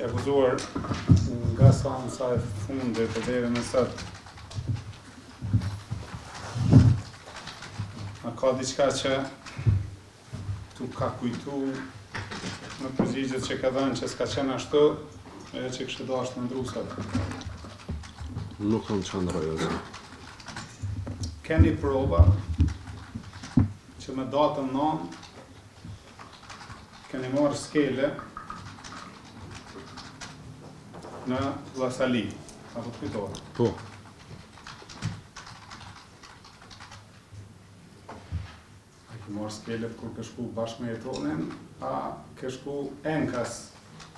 akuzuar nga seansa e fundit deri në sot. A ka diçka që tu ka kujtu në përgjigjet që ka dhënë që s'ka qenë ashtu, e që kështë dashur të ndrusat? Nuk kam që ndroj ose. Keni prova që me datën 9 keni marrë skele në Vllazali, apo të kujtohet? Po. A ke marrë skele kur ke shku bashkë me jetonin, a ke shku enkas,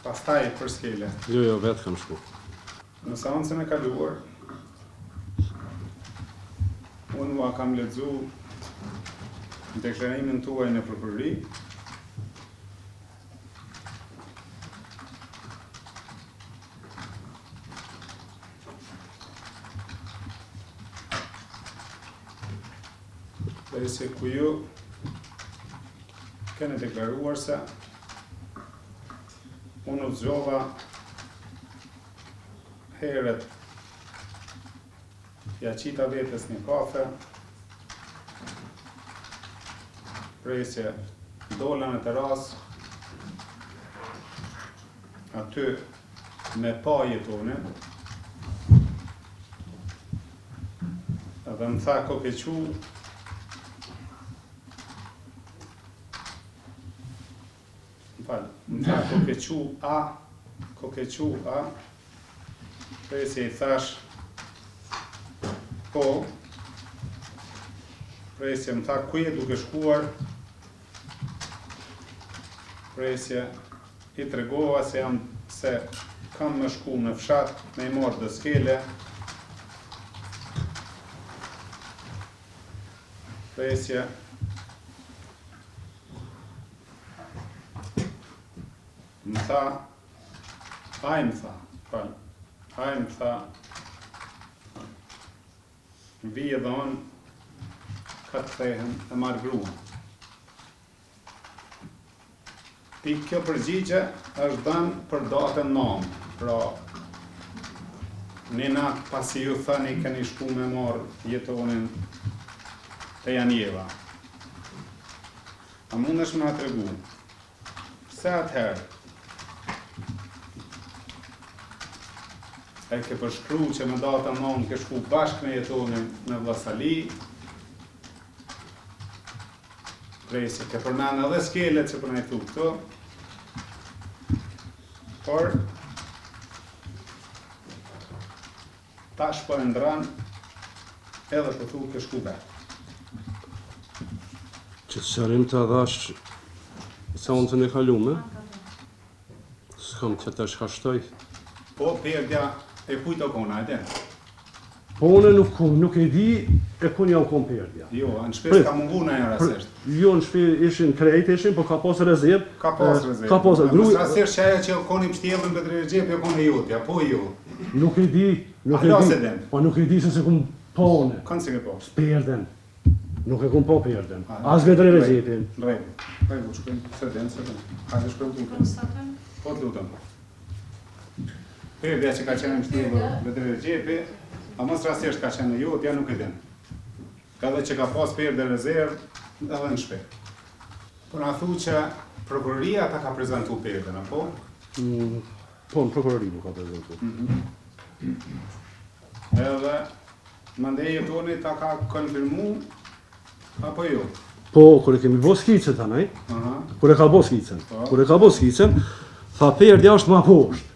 pastaj për skele? Jo, vetë kam shku. Në seancën e kaluar, unë ua kam lexu deklarimin tuaj në prokurori, dhe se ku ju keni deklaruar se unë u zgjova herët ja qita vetës një kafe, presje dola në teras, aty me pa jetonin, edhe më tha kokequ, më tha kokequ a, presje i thash, po, presje më tha ku je duke shkuar, presje i tregova se kam më shku në fshat me i marrë dhe skele, presje më tha, ai më tha, vije dhe unë ka të thehen e marrë gruan. Kjo përgjigje është dënë për datën 9, pra një natë pasi ju thani keni shku me marrë jetonin të Janjeva. A mundesh me na tregu, pse atëherë e ke përshkru që me datën 9 ke shku bashkë me jetonin në Vllazali, presje ke përmend edhe skelet që përna i thu këto, por tash po e ndran edhe po thu ke shku vetë. Që të shërim të adhash seancën e kalume, s'kam që të shkashtoj. Po, perdja e kujt o kona, e den? Po une nuk e di e ku një u kom perdja. Jo, në shpes ka mungu në një rasisht. Jo, në shpes ishin krejt ishin, po ka pas rezerv. Ka pas rezerv. Ka pas rezerv. Në rasisht që ajo që koni pështjellën për drejgjep, jo koni jutja, po jo. Nuk e di, po nuk e di se kum po une. Kanë se ke po? Perden. Nuk e kum po perden. As vetë rezervin. Regu, shkojmë, se den. Hajde shkojmë të lutëm. Po të lutëm. Perdja që ka qenë pështjellën për drejgjepi, a mos rasisht ka qenë jutja, nuk e din. Ka dhe që ka pas perde rezerv, edhe në shpet. Po na thu që prokuroria ta ka prezentu perden, apo? Po, në prokurori nuk ka prezentu. Edhe, mandej jetoni ta ka konfirmu, apo jo? Po, kër e kemi bo skicet anaj, kër e ka bo skicen, tha perdja është ma poshtë.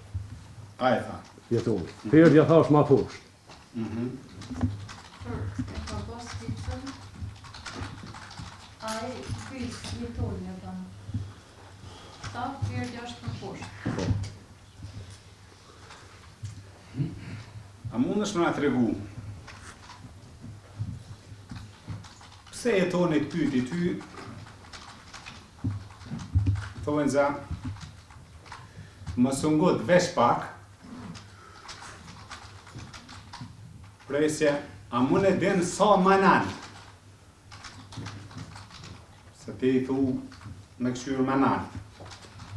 A e tha? Jetoni. Perdja tha është ma poshtë. Ka pas skicën, ai pyet jetonin e banë. Ta perdja është më poshtë. A mundesh me na tregu? Pse jetoni të pyti ty? Thonë za, më sungut vesh pak, presje, a mune din sa manan? Se ti i thu me këshyrë manan.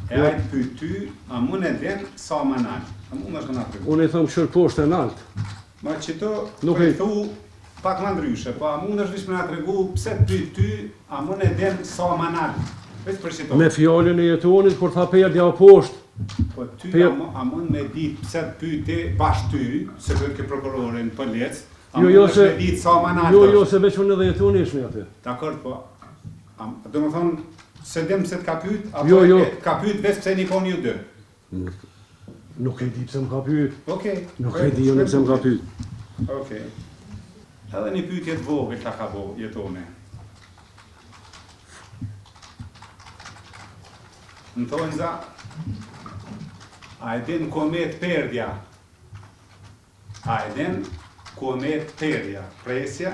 E ai të pyet ty, a mund e den sa më nalt? A mund është na tregu? Unë i them kështu poshtë e nalt. Ma që to Nuk po e- i thu pak më ndryshe, po a mund është vish me na tregu pse të pyet ty, a mund e den sa më nalt? Vetë për çito. Me fjalën e jetonit kur tha perdja o poshtë. Po ty Per- a mund me ditë pse të pyeti bash ty, se duhet ke prokurorin për lec, a Jo, mund jo, është se- me ditë sa më nalt? Jo, është? jo, se veç unë edhe jetoni ishme aty. Dakor, po. Do më thonë, se dem se të ka pyet, apo Jo, jo. të ka pyet vetë pse nikon ju dy. Nuk e di pse më ka pyet. Okej. Nuk e di unë pse më ka pyet. Okej. Edhe një pyetje të vogël ta ka bo jetone. Më thonë za, a e din komet perdja? A e din komet perdja? Presja,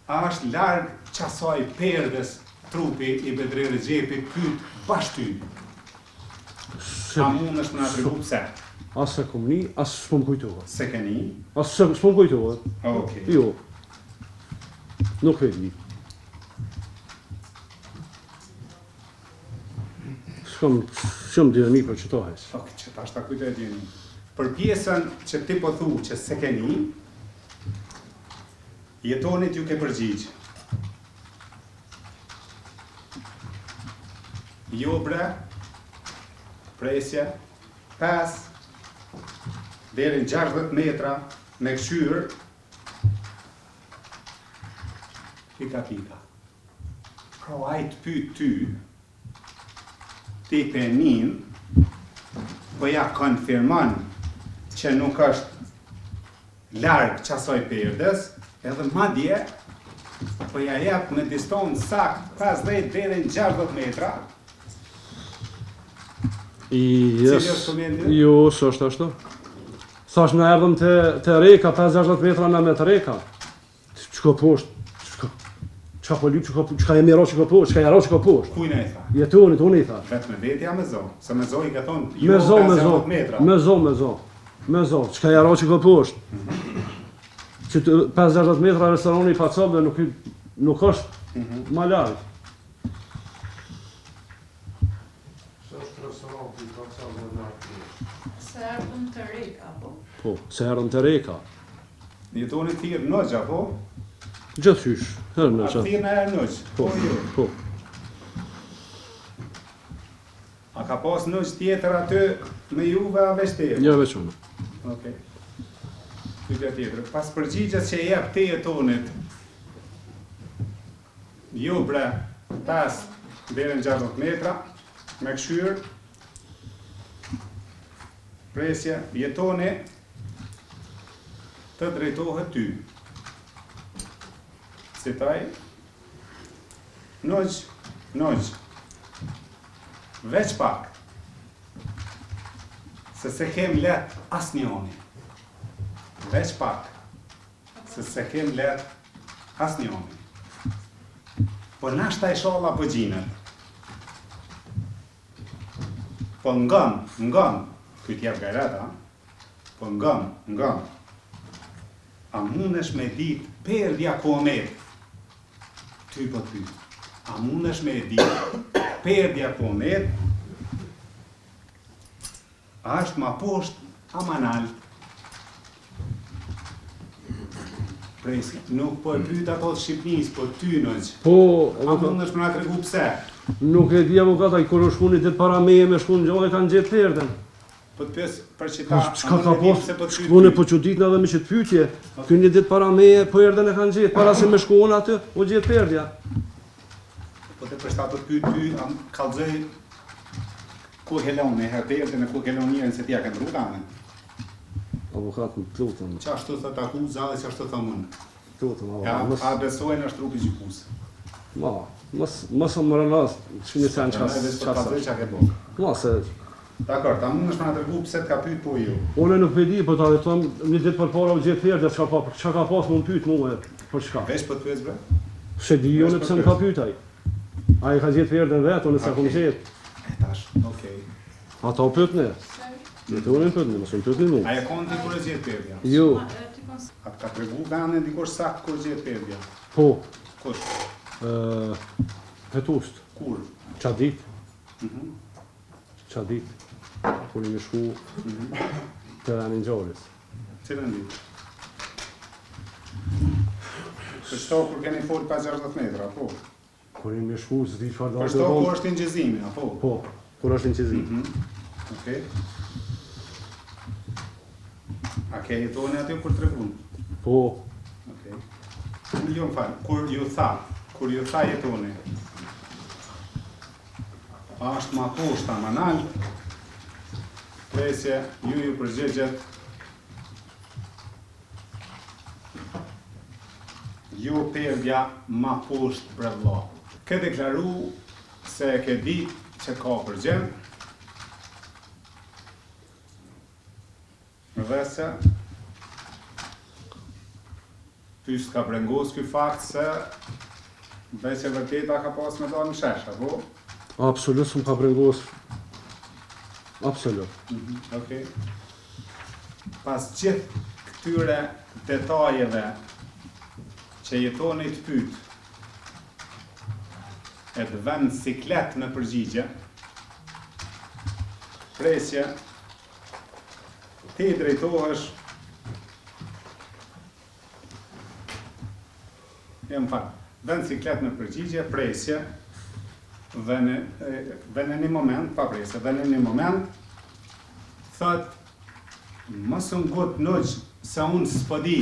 a është larg qasaj perdës trupi i Bedri Rexhepi pyet bash ty? A mund është më na tregu pse? As se kom ni, as s'po më kujtohet. Se keni? As s'po më kujtohet. Okej. Jo. Nuk e di. Shumë dirëmi për që tohes. Ok, që ta shta kujtë e djeni. Për pjesën që ti po thu që se keni, jetonit ju ke përgjigjë. Jo bre, presja, 5, deri në 60 metra, me këshyrë, pika. Pra ai të pyet ty, ti penin, po ja konfirmon që nuk është larg qasoj perdës, edhe madje po ja jep me distancë sakt 50 deri në 60 metra. Cili është komendi? Jo, s'është ashtu. Thash në erdhëm të reka, 5-60 metra në me të reka. Qëka poshtë? Qëka po lypë, qëka e mira qëka poshtë, qëka jara qëka poshtë. Kujna i tha? Jetonit, unë i tha. Vetë me vetja me zo, se me zo i ka thonë Me jo zo, 50 metra. Me zo, qëka jara qëka poshtë. Që 5-60 metra restorani i Pacovë nuk është ma largë. Se erdhëm të reka, po? Po, se herën të reka. Jetonit thirë nëgja, po? Gjithysh, herën në A që. thirë në herë nëgjë? Po, Jo. po. A ka pas nëgjë tjetër aty me juve a veç te? Një veç unë. Okej. Pyetja tjetër. Pas përgjigjes që jep te jetonit, ju bre, 5 deri në 60 metra, me këshyrë, presja, jetoni, të drejtohet ty. Si taj, nojq, veç pak, se kem let as njoni. Veç pak, se kem let as njoni. Po nashta i sholla po gjinët. Po ngëm, këtë jep gajrata, po ngëm. A mundesh me dit perdja komet? Ty po ty. A mundesh me dit perdja komet? A është ma poshtë, a ma naltë? Presi, nuk po e pyet ato të Shqipnis, po ty nëgjë. Po, A mundesh me na tregu pse? nuk e di avokata, i kur është shkuni ditë para meje me shkun gjallë e kanë gjetë perden. Po të pyes për që ta, Çka ka di pas, pse po të pyet shkune ty? po çuditna edhe me qëtë pyetje. Ky një ditë para meje, po erdhen e kanë gjetë, para se me shkuon aty, u gjetë perdja. Po të përshta të pyet ty, kallëzoj ku helon e herë perdën e ku helon njërin se t'ja kanë rrugën. Avokat më plutëm, Qashtu thot akuza dhe qashtu thot unë. plutëm, Ja, avokat. a besojnë është trupi gjykus. Mos më rënas, shkini se në Veç po qasë. të që ke bok. Ma se, Dakor, ta mundesh me na tregu pse të ka pyet po ju. une nuk e di, po ta dhe thëmë, një ditë për para u gjetë perdja, çka ka pas më pyet mua, për çka. Veç po të pyes bre? Se di unë pse më ka pytaj. Ai ka gjetë perdën vetë, unë s'e kom gjetë. E tash, okej. Ata u pyet ne. Jetonit pyet ne, mos më pyet mua. A e konti kur e gjet perdja? Jo, A të ka tregu vënë dikush sakt kur gjet perdja? po, Kush? Petust, Kur? qa dit, qa dit, kur imi shku të Venin Gjoris. Cilën ditë? Për shto kur keni fol 5-60 metra, po? Kur imi shku, së di çfarë Për shto ku është ingjezimi, apo? Po, kur është inqizim. Okej. A ke jetoni aty kur tregun? Po, Okej. Jo më falë, kur ju tha jetoni, a është ma poshta, ma nalë, presje, ju përgjigjet, ju perdja ma poshtë për vlla. Ke deklaru se ke ditë që ka përgjigj, dhe se ty s'ka brengos ky fakt se veç e vërteta ka pas me dalë në shesh, apo? absolut s'm ka brengos. Absolut. Okej. Pas gjithë këtyre detajeve që jetoni të pyet, e të vend siklet me përgjigje, presje, ti drejtohesh, vend siklet me përgjigje, presje, dhe në një moment, pa presje, dhe në një moment, thot, mos u ngut noq se unë s'po di,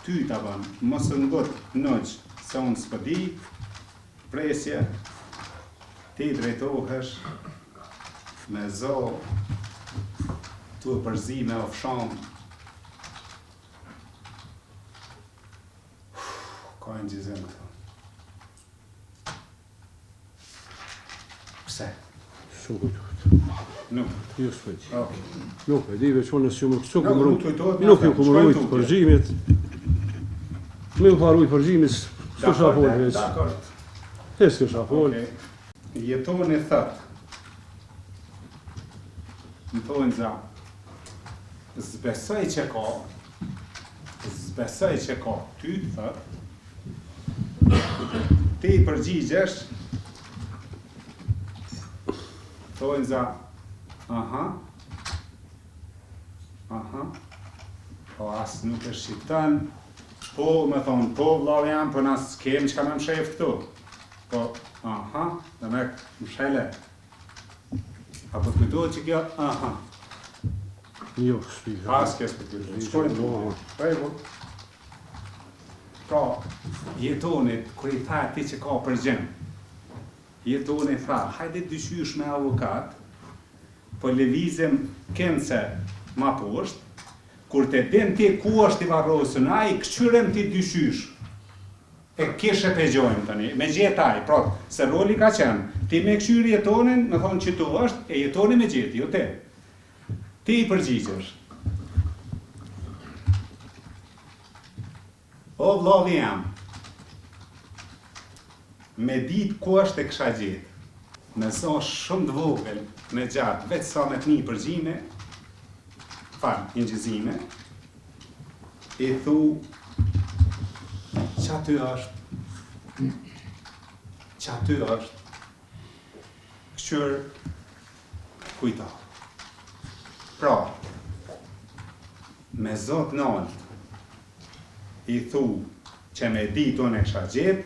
ty ta bën, mos u ngut noq se unë s'po di, presje, ti drejtohesh me zo, tu e përzi me ofsham, ka e gjizim këto. Pse? Shumë kujtohet. Nuk. Jo s'veq. Okej. Nuk e di veç unë s'ju më kështu Nuk kumrujt. kujtohet, Nuk ju shkojnë kumrujt tutje. përgjimit. Me u parujt përgjimit, s'kësha fol veç. Dakor. Hes kësha fol. Okej. Jetoni thot. Më thonë za, zbesoj që ka, ty thot, ti përgjigjesh, thonë za, aha, po asë nuk e shqiptan, po me thonë, po vllav jam, po na s'kem që ka me më shef këtu, po, aha, dhe me më shele, apo të kujtohet që kjo, aha, Jo, shpika. pas kes për kujtohet, shkojnë të rregull. Pra, jetoni, kur i tha ti që ka përgjim, jetoni tha, hajde dyshysh me avokat, po lëvizim kence ma poshtë, kur të din ti ku është i varrosën ai, këqyrem ti dyshysh. E kishe pegjojmë tani, me gjetaj, pra, se roli ka qenë, ti me këshyri jetonin, me thonë që tu është, e jetoni me gjeti, jo te. Ti i përgjigjesh. O vllavi jam, me ditë ku është e kisha gjetë, me sa shumë të vogël, me gjatë, veç sa me të një përgjime, ingjizime, i thu, që aty është, këqër kujta. Pra, me zot nalt, i thu që me ditë unë e kisha gjetë,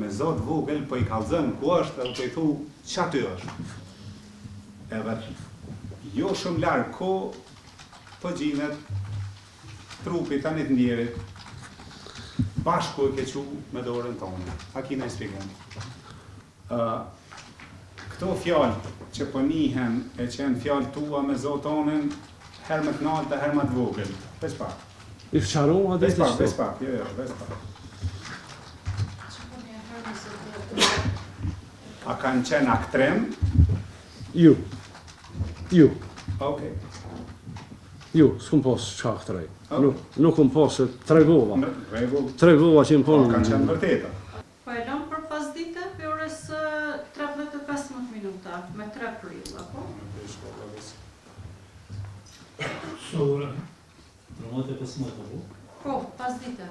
me zot vogël po i kallzon ku është dhe po i thu që aty është. Edhe jo shumë larg kohë, po gjimet trupi tani të ndjerit, bashku e ke qu me dorën tonë. A kina i spjegon. Këto fjallë që po nihen e qenë fjallë tua me zotonin, herë më të naltë dhe herë më të vogël. Veç pak. I fqaru, a Veç ditë pak, qëto? veç pak, jo, veç pak. A kanë qenë aktrem? Ju. Okej. Ju, s'kum pas qka këtërej. Oh. Nuk kum pas se tregova. Në rregull. Tregova që më Po, ponë. kanë qenë vërteta. Po e lëm për pas dite për orës 13:15 minuta, me 3 prill, apo? Ora. Promote 15 apo? Po, pas dite.